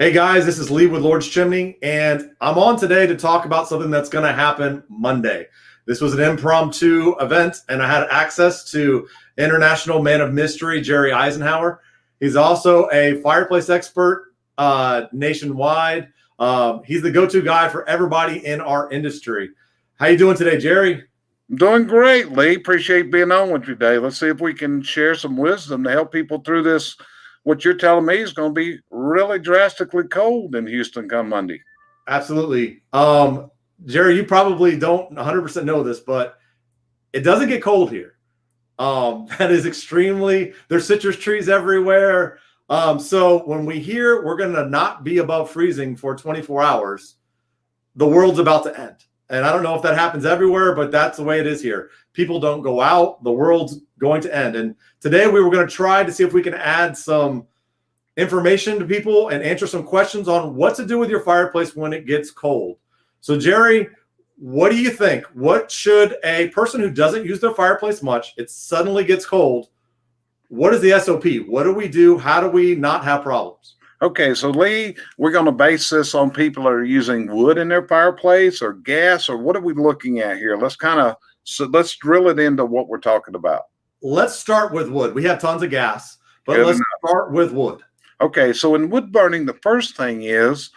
Hey guys, this is Lee with Lord's Chimney, and I'm on today to talk about something that's going to happen Monday. This was an impromptu event, and I had access to International Man of Mystery, Jerry Eisenhower. He's also a fireplace expert nationwide. He's the go-to guy for everybody in our industry. How you doing today, Jerry? Doing great, Lee. Appreciate being on with you today. Let's see if we can share some wisdom to help people through this. What you're telling me is going to be really drastically cold in Houston come Monday. Absolutely. Jerry, you probably don't 100% know this, but it doesn't get cold here. That is extremely, there's citrus trees everywhere. So when we hear we're going to not be above freezing for 24 hours, the world's about to end. And I don't know if that happens everywhere, but that's the way it is here. People don't go out. The world's going to end. And today we were going to try to see if we can add some information to people and answer some questions on what to do with your fireplace when it gets cold. So Jerry, what do you think? What should a person who doesn't use their fireplace much, it suddenly gets cold, what is the SOP? What do we do? How do we not have problems? Okay, so Lee, we're going to base this on people that are using wood in their fireplace or gas, or what are we looking at here? Let's drill it into what we're talking about. Let's start with wood. We have tons of gas, but let's start with wood. Okay, so in wood burning, the first thing is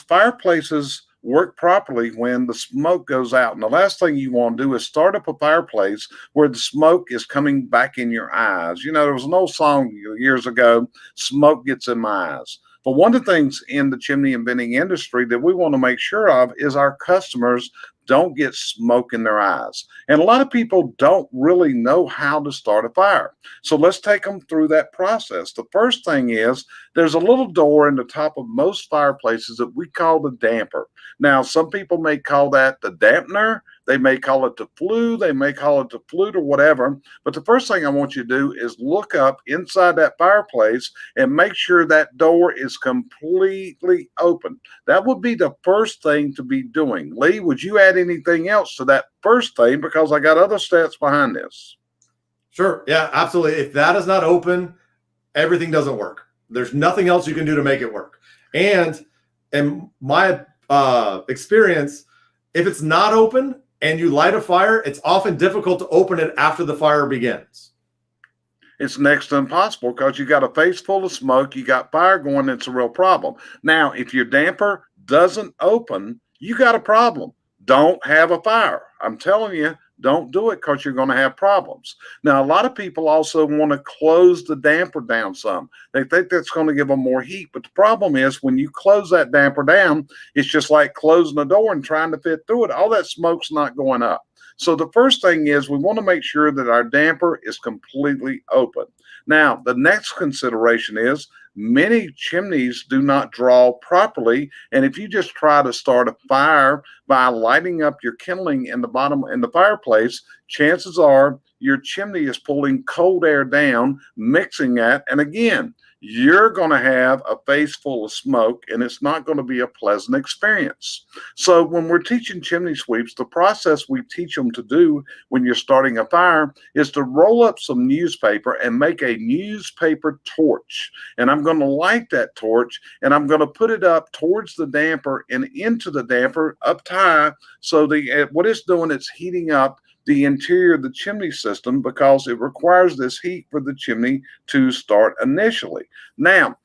fireplaces work properly when the smoke goes out. And the last thing you want to do is start up a fireplace where the smoke is coming back in your eyes. You know, there was an old song years ago, "Smoke Gets in My Eyes." But one of the things in the chimney and venting industry that we want to make sure of is our customers don't get smoke in their eyes. And a lot of people don't really know how to start a fire. So let's take them through that process. The first thing is there's a little door in the top of most fireplaces that we call the damper. Now, some people may call that the dampener. They may call it the flue. They may call it the flute or whatever. But the first thing I want you to do is look up inside that fireplace and make sure that door is completely open. That would be the first thing to be doing. Lee, would you add anything else to that first thing? Because I got other stats behind this. Sure. Yeah, absolutely. If that is not open, everything doesn't work. There's nothing else you can do to make it work. And in my experience, if it's not open and you light a fire, it's often difficult to open it after the fire begins. It's next to impossible because you got a face full of smoke, you got fire going, it's a real problem. Now, if your damper doesn't open, you got a problem. Don't have a fire. I'm telling you, don't do it because you're going to have problems. Now, a lot of people also want to close the damper down some. They think that's going to give them more heat. But the problem is when you close that damper down, it's just like closing a door and trying to fit through it. All that smoke's not going up. So the first thing is we want to make sure that our damper is completely open. Now, the next consideration is many chimneys do not draw properly. And if you just try to start a fire by lighting up your kindling in the bottom in the fireplace, chances are your chimney is pulling cold air down, mixing that. And again, you're going to have a face full of smoke and it's not going to be a pleasant experience. So when we're teaching chimney sweeps, the process we teach them to do when you're starting a fire is to roll up some newspaper and make a newspaper torch. And I'm going to light that torch and I'm going to put it up towards the damper and into the damper up high. So what it's doing, it's heating up the interior of the chimney system because it requires this heat for the chimney to start initially. Now,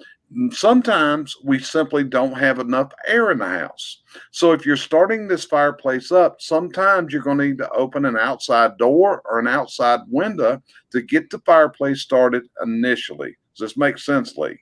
sometimes we simply don't have enough air in the house. So if you're starting this fireplace up, sometimes you're going to need to open an outside door or an outside window to get the fireplace started initially. Does this make sense, Lee?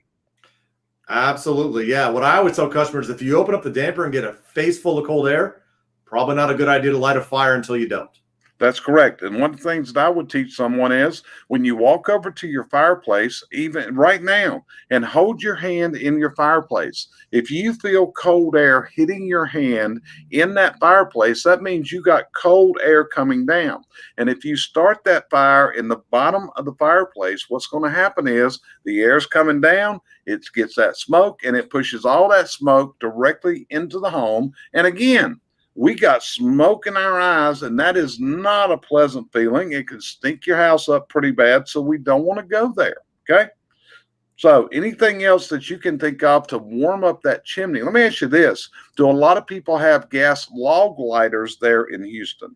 Absolutely. Yeah. What I always tell customers, if you open up the damper and get a face full of cold air, probably not a good idea to light a fire until you don't. That's correct. And one of the things that I would teach someone is when you walk over to your fireplace, even right now, and hold your hand in your fireplace. If you feel cold air hitting your hand in that fireplace, that means you got cold air coming down. And if you start that fire in the bottom of the fireplace, what's going to happen is the air's coming down, it gets that smoke, and it pushes all that smoke directly into the home. And again, we got smoke in our eyes, and that is not a pleasant feeling. It can stink your house up pretty bad, so we don't want to go there, okay? So anything else that you can think of to warm up that chimney? Let me ask you this. Do a lot of people have gas log lighters there in Houston?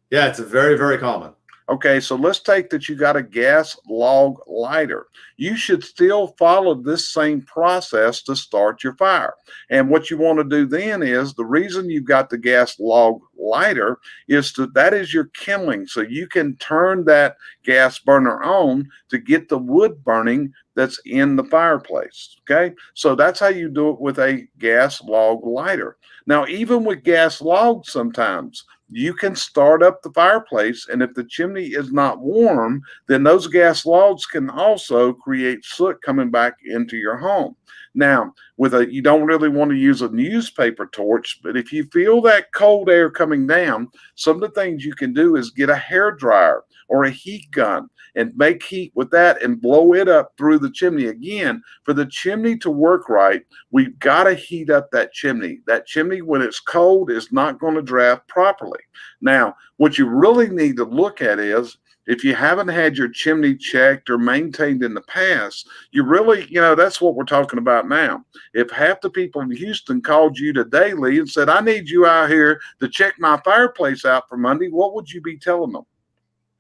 Yeah, it's a very, very common. Okay, so let's take that you got a gas log lighter. You should still follow this same process to start your fire. And what you want to do then is the reason you've got the gas log lighter is that is your kindling. So you can turn that gas burner on to get the wood burning that's in the fireplace. Okay, so that's how you do it with a gas log lighter. Now, even with gas logs, sometimes you can start up the fireplace, and if the chimney is not warm, then those gas logs can also create soot coming back into your home. Now, you don't really want to use a newspaper torch, but if you feel that cold air coming down, some of the things you can do is get a hair dryer or a heat gun and make heat with that and blow it up through the chimney. Again, for the chimney to work right, we've got to heat up that chimney. That chimney, when it's cold, is not going to draft properly. Now, what you really need to look at is, if you haven't had your chimney checked or maintained in the past, you really, that's what we're talking about now. If half the people in Houston called you today, Lee, and said, I need you out here to check my fireplace out for Monday, what would you be telling them?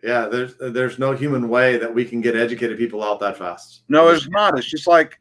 Yeah, there's no human way that we can get educated people out that fast. No, it's not. It's just like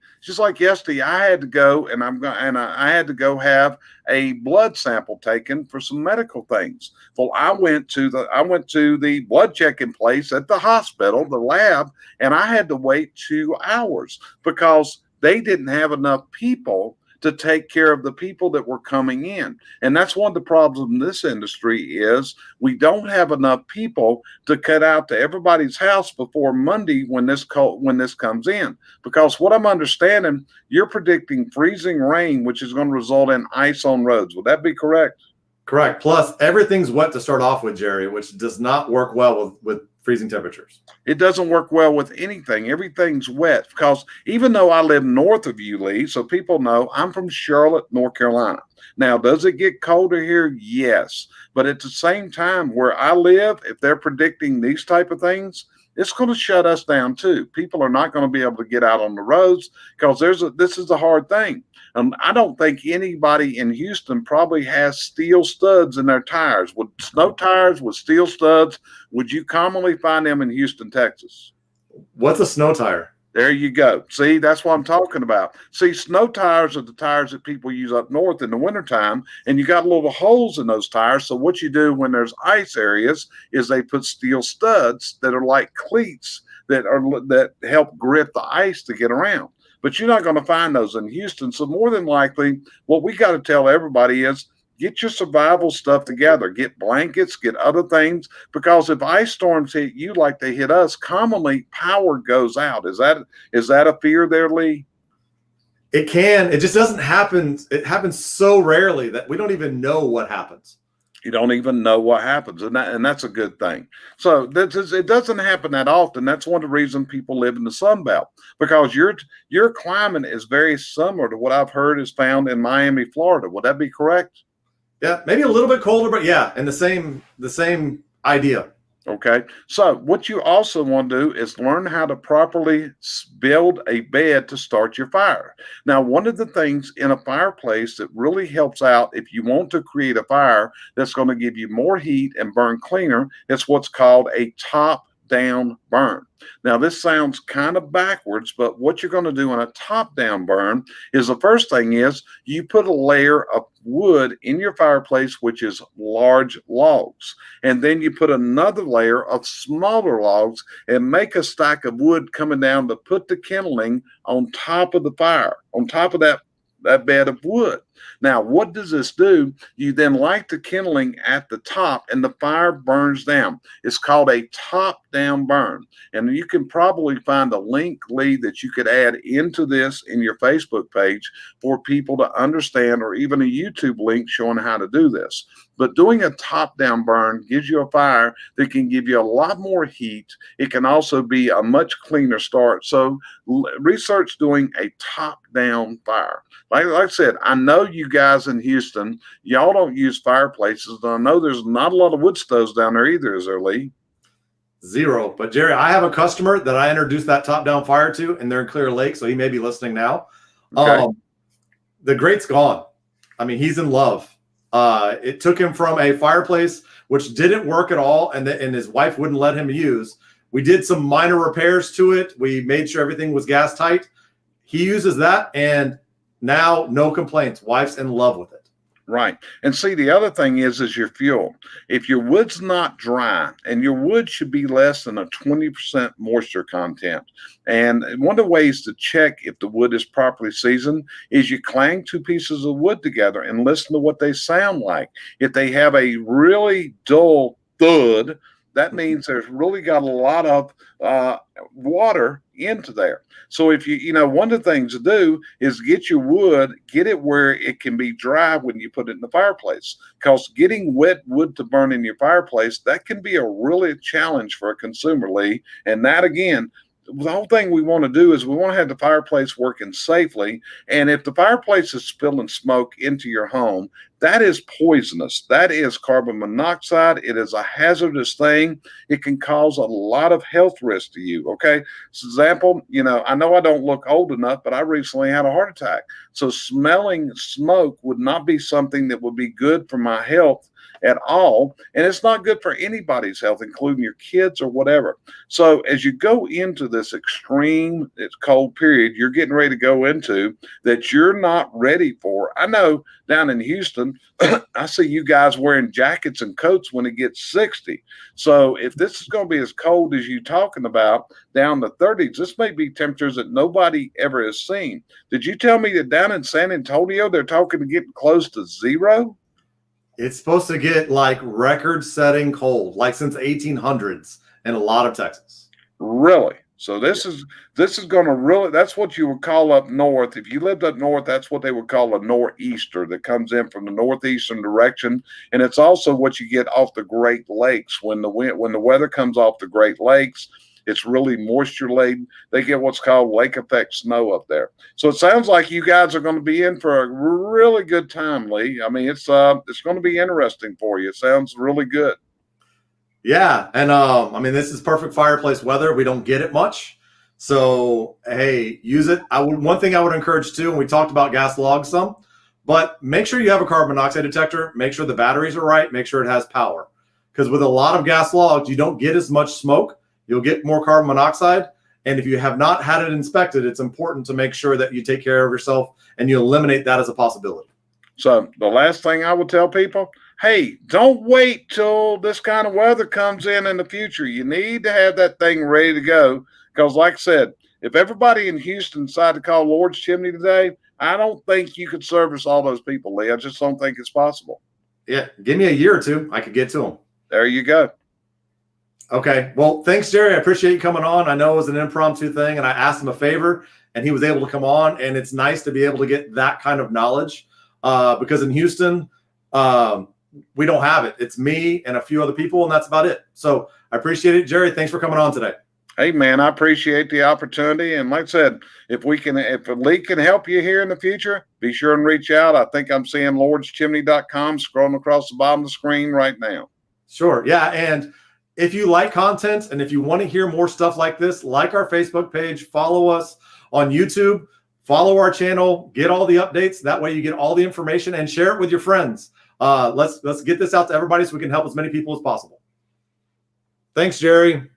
yesterday. I had to go, and I had to go have a blood sample taken for some medical things. Well, I went to the blood checking place at the hospital, the lab, and I had to wait 2 hours because they didn't have enough people to take care of the people that were coming in. And that's one of the problems in this industry is we don't have enough people to cut out to everybody's house before Monday when this comes in. Because what I'm understanding, you're predicting freezing rain, which is going to result in ice on roads. Would that be correct? Correct. Plus, everything's wet to start off with, Jerry, which does not work well with freezing temperatures. It doesn't work well with anything. Everything's wet because even though I live north of you, Lee, so people know I'm from Charlotte, North Carolina. Now, does it get colder here? Yes. But at the same time, where I live, if they're predicting these type of things, it's going to shut us down too. People are not going to be able to get out on the roads because this is a hard thing. I don't think anybody in Houston probably has steel studs in their tires. With snow tires with steel studs, would you commonly find them in Houston, Texas? What's a snow tire? There you go. See, that's what I'm talking about. See, snow tires are the tires that people use up north in the wintertime, and you got little holes in those tires. So what you do when there's ice areas is they put steel studs that are like cleats that help grip the ice to get around. But you're not going to find those in Houston. So more than likely, what we got to tell everybody is get your survival stuff together. Get blankets, get other things, because if ice storms hit you like they hit us, commonly power goes out. Is that a fear there, Lee? It can. It just doesn't happen. It happens so rarely that we don't even know what happens. You don't even know what happens, and that's a good thing. So it doesn't happen that often. That's one of the reasons people live in the Sun Belt, because your climate is very similar to what I've heard is found in Miami, Florida. Would that be correct? Yeah, maybe a little bit colder, but yeah, and the same idea. Okay, so what you also want to do is learn how to properly build a bed to start your fire. Now, one of the things in a fireplace that really helps out if you want to create a fire that's going to give you more heat and burn cleaner, is what's called a top-down burn. Now, this sounds kind of backwards, but what you're going to do in a top-down burn is the first thing is you put a layer of wood in your fireplace, which is large logs. And then you put another layer of smaller logs and make a stack of wood coming down to put the kindling on top of the fire, on top of that bed of wood. Now, what does this do? You then light the kindling at the top and the fire burns down. It's called a top-down burn. And you can probably find a link, Lee, that you could add into this in your Facebook page for people to understand, or even a YouTube link showing how to do this. But doing a top-down burn gives you a fire that can give you a lot more heat. It can also be a much cleaner start. So research doing a top-down fire. Like I said, I know you guys in Houston, y'all don't use fireplaces. I know there's not a lot of wood stoves down there either, is there, Lee? Zero. But Jerry, I have a customer that I introduced that top-down fire to, and they're in Clear Lake, so he may be listening now. Okay. The grate's gone. I mean, he's in love. It took him from a fireplace which didn't work at all, and his wife wouldn't let him use. We did some minor repairs to it. We made sure everything was gas tight. He uses that, and now no complaints. Wife's in love with it. Right. And see, the other thing is your fuel. If your wood's not dry, and your wood should be less than a 20% moisture content. And one of the ways to check if the wood is properly seasoned is you clang two pieces of wood together and listen to what they sound like. If they have a really dull thud, that means there's really got a lot of water into there. So if one of the things to do is get your wood, get it where it can be dry when you put it in the fireplace. Because getting wet wood to burn in your fireplace, that can be a really challenge for a consumer, Lee. And that, again, the whole thing we want to do is we want to have the fireplace working safely. And if the fireplace is spilling smoke into your home, that is poisonous. That is carbon monoxide. It is a hazardous thing. It can cause a lot of health risk to you. Okay. For example, I know I don't look old enough, but I recently had a heart attack. So smelling smoke would not be something that would be good for my health at all. And it's not good for anybody's health, including your kids or whatever. So as you go into this extreme, it's cold period, you're getting ready to go into that you're not ready for. I know down in Houston, I see you guys wearing jackets and coats when it gets 60. So if this is going to be as cold as you're talking about, down to 30s, this may be temperatures that nobody ever has seen. Did you tell me that down in San Antonio, they're talking to getting close to zero? It's supposed to get like record-setting cold, like since 1800s in a lot of Texas. Really? So this is going to really, that's what you would call up north. If you lived up north, that's what they would call a nor'easter that comes in from the northeastern direction. And it's also what you get off the Great Lakes when the weather comes off the Great Lakes. It's really moisture laden. They get what's called lake effect snow up there. So it sounds like you guys are going to be in for a really good time, Lee. I mean, it's going to be interesting for you. It sounds really good. Yeah, and I mean, this is perfect fireplace weather. We don't get it much, so hey, use it. One thing I would encourage too, and we talked about gas logs some, but make sure you have a carbon monoxide detector. Make sure the batteries are right. Make sure it has power, because with a lot of gas logs, you don't get as much smoke. You'll get more carbon monoxide. And if you have not had it inspected, it's important to make sure that you take care of yourself and you eliminate that as a possibility. So the last thing I would tell people, hey, don't wait till this kind of weather comes in the future. You need to have that thing ready to go. Because like I said, if everybody in Houston decided to call Lord's Chimney today, I don't think you could service all those people, Lee. I just don't think it's possible. Yeah, give me a year or two. I could get to them. There you go. Okay. Well, thanks, Jerry. I appreciate you coming on. I know it was an impromptu thing, and I asked him a favor, and he was able to come on. And it's nice to be able to get that kind of knowledge because in Houston, we don't have it. It's me and a few other people, and that's about it. So I appreciate it, Jerry. Thanks for coming on today. Hey, man, I appreciate the opportunity. And like I said, if Lee can help you here in the future, be sure and reach out. I think I'm seeing lordschimney.com scrolling across the bottom of the screen right now. Sure. Yeah. And if you like content and if you want to hear more stuff like this, like our Facebook page, follow us on YouTube, follow our channel, get all the updates. That way you get all the information and share it with your friends. Let's get this out to everybody so we can help as many people as possible. Thanks, Jerry.